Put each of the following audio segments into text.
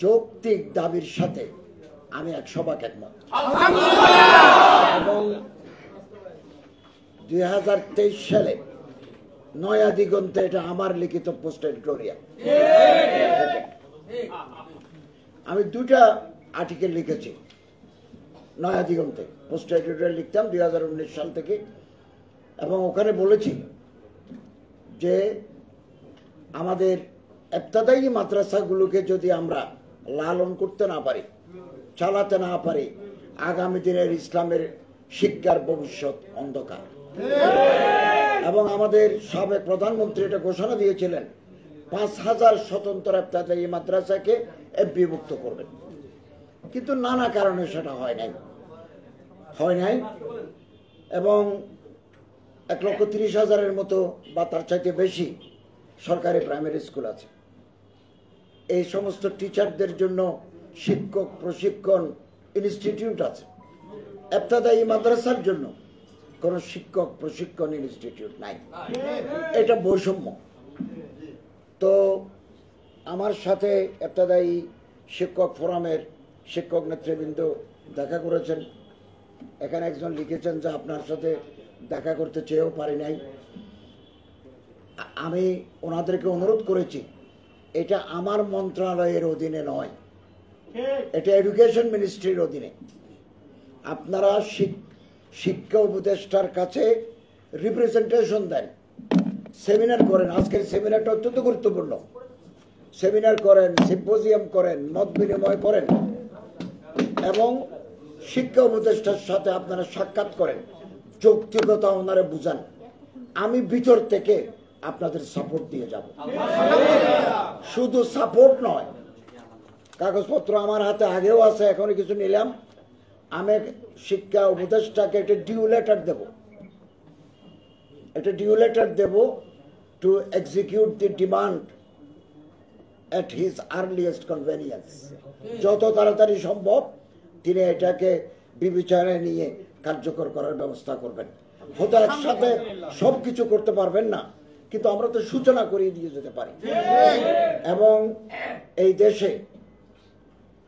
যৌক্তিক দাবির সাথে আমি 100% একমত। এবং 2023 সালে নয়া দিগন্তে, এটা আমার লিখিত পোস্ট এডিটোরিয়াল, আমি 2টা আর্টিকেল লিখেছি নয়া দিগন্তে, পোস্ট এডিটোরিয়াল লিখতাম 2019 সাল থেকে, এবং ওখানে বলেছি যে আমাদের ইবতদায়ী মাদ্রাসাগুলোকে যদি আমরা লালন করতে না পারি, চালাতে না পারি, আগামী দিনের ইসলামের শিক্ষার ভবিষ্যৎ অন্ধকার। এবং আমাদের সাবেক প্রধানমন্ত্রী এটা ঘোষণা দিয়েছিলেন 5000 স্বতন্ত্র ইবতদায়ী মাদ্রাসাকে বিভক্ত করবেন, কিন্তু নানা কারণে সেটা হয় নাই। এবং 1,30,000-এর মতো বা তার চাইতে বেশি সরকারি প্রাইমারি স্কুল আছে। এই সমস্ত টিচারদের জন্য শিক্ষক প্রশিক্ষণ ইনস্টিটিউট আছে। ইবতদায়ী মাদ্রাসার জন্য কোনো শিক্ষক প্রশিক্ষণ ইনস্টিটিউট নাই, এটা বৈষম্য। তো আমার সাথে ইবতদায়ী শিক্ষক ফোরামের শিক্ষক নেতৃবৃন্দ দেখা করেছেন। এখানে একজন লিখেছেন যে আপনার সাথে দেখা করতে চেয়েও পারি নাই। আমি ওনাদেরকে অনুরোধ করেছি, এটা আমার মন্ত্রণালয়ের অধীনে নয়, এটা এডুকেশন মিনিস্ট্রির অধীনে। আপনারা শিক্ষা উপদেষ্টার কাছে রিপ্রেজেন্টেশন দেন, সেমিনার করেন। আজকের সেমিনারটা অত্যন্ত গুরুত্বপূর্ণ। সেমিনার করেন, সিম্পোজিয়াম করেন, মত বিনিময় করেন, এবং শিক্ষা উপদেষ্টার সাথে আপনারা সাক্ষাৎ করেন, যৌক্তিকতা ওনারা বুঝান। আমি ভিতর থেকে আপনাদের সাপোর্ট দিয়ে যাব। শুধু সাপোর্ট নয়, কাগজপত্র আমার হাতে আগেও আছে, এখনো কিছু নিলাম। আমি শিক্ষা উপদেষ্টাকে একটা ডিউ লেটার দেব to execute the demand at his earliest convenience. যত তাড়াতাড়ি সম্ভব তিনি এটাকে বিবেচনায় নিয়ে কার্যকর করার ব্যবস্থা করবেন। হয়তো একসাথে সবকিছু করতে পারবেন না, কিন্তু আমরা তো সূচনা করিয়ে দিয়ে যেতে পারি। এবং এই দেশে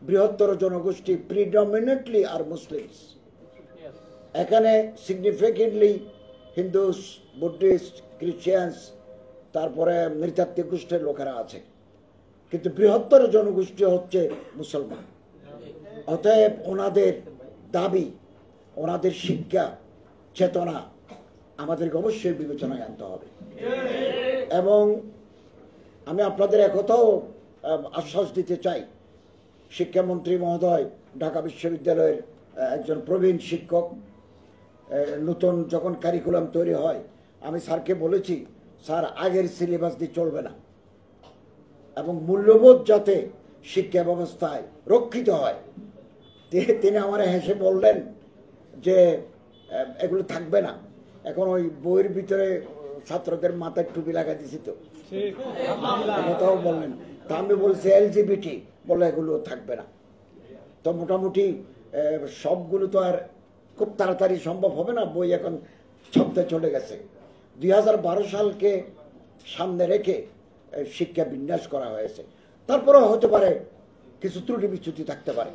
বৃহত্তর জনগোষ্ঠী প্রিডমিনেন্টলি আর মুসলিমস, এখানে সিগনিফিকেন্টলি হিন্দুস, বুদ্ধিস্ট, খ্রিস্টানস, তারপরে নৃতাত্ত্বিক গোষ্ঠীর লোকেরা আছে, কিন্তু বৃহত্তর জনগোষ্ঠী হচ্ছে মুসলমান। অতএব ওনাদের দাবি, ওনাদের শিক্ষা চেতনা আমাদেরকে অবশ্যই বিবেচনায় আনতে হবে। এবং আমি আপনাদের একথাও আশ্বাস দিতে চাই, শিক্ষামন্ত্রী মহোদয় ঢাকা বিশ্ববিদ্যালয়ের একজন প্রবীণ শিক্ষক, নতুন যখন কারিকুলাম তৈরি হয় আমি স্যারকে বলেছি, স্যার আগের সিলেবাস দিয়ে চলবে না, এবং মূল্যবোধ যাতে শিক্ষা ব্যবস্থায় রক্ষিত হয়। তিনি আমার হেসে বললেন যে এগুলো থাকবে না। এখন ওই বইয়ের ভিতরে ছাত্রদের মাথায় টুপি লাগা দিছি, তো কথাও বললেন। তা আমি বলছি এলজিবিটি, বলে এগুলো থাকবে না। তো মোটামুটি সবগুলো তো আর খুব তাড়াতাড়ি সম্ভব হবে না, বই এখন ছাপতে চলে গেছে। 2012 সালকে সামনে রেখে শিক্ষা বিন্যাস করা হয়েছে। তারপরেও হতে পারে কিছু ত্রুটি বিচ্যুতি থাকতে পারে।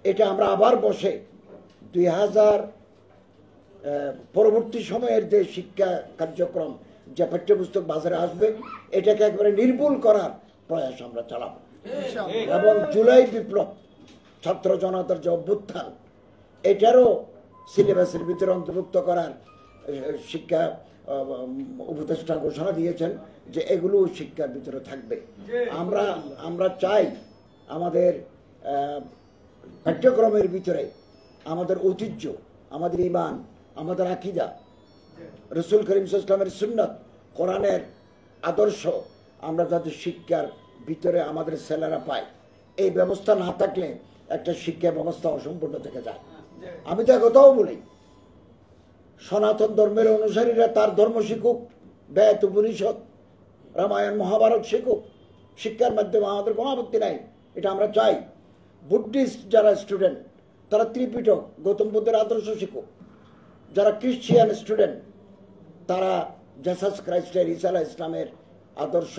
এটা আমরা আবার বসে 2000 পরবর্তী সময়ের যে শিক্ষা কার্যক্রম, যে পাঠ্যপুস্তক বাজারে আসবে, এটাকে একবারে নির্মূল করার প্রয়াস আমরা চালাবো। এবং জুলাই বিপ্লব, ছাত্র জনতার যে অভ্যুত্থান, এটারও সিলেবাসের ভিতরে অন্তর্ভুক্ত করার শিক্ষা উপদেষ্টা ঘোষণা দিয়েছেন যে এগুলো শিক্ষার ভিতরে থাকবে। আমরা চাই আমাদের পাঠ্যক্রমের ভিতরে আমাদের ঐতিহ্য, আমাদের ঈমান, আমাদের আকীদা, রাসূল করিম সাল্লাল্লাহু আলাইহি ওয়াসাল্লামের সুন্নাত, কোরআনের আদর্শ আমরা যাতে শিক্ষার ভিতরে আমাদের ছেলেরা পায়, এই ব্যবস্থা না থাকলে একটা শিক্ষা ব্যবস্থা অসম্পূর্ণ থেকে যায়। আমি তো কথাও বলি, সনাতন ধর্মের অনুসারীরা তার ধর্ম শিখুক, বেদ উপনিষদ রামায়ণ মহাভারত শিখুক, শিক্ষার মাধ্যমে আমাদের কোনো আপত্তি নাই, এটা আমরা চাই। বুদ্ধিস্ট যারা স্টুডেন্ট তারা ত্রিপিটক গৌতম বুদ্ধের আদর্শ শিখুক, যারা খ্রিস্টিয়ান স্টুডেন্ট তারা জেসাস খ্রাইস্টের ঈসা আলাইহিস সালামের আদর্শ,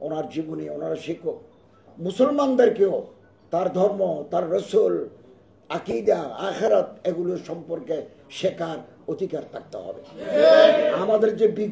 ওনার জীবনী ওনারা শিখুক। মুসলমানদেরকেও তার ধর্ম, তার রসুল, আকীদা, আখিরাত এগুলো সম্পর্কে শেখার অধিকার থাকতে হবে। আমাদের যে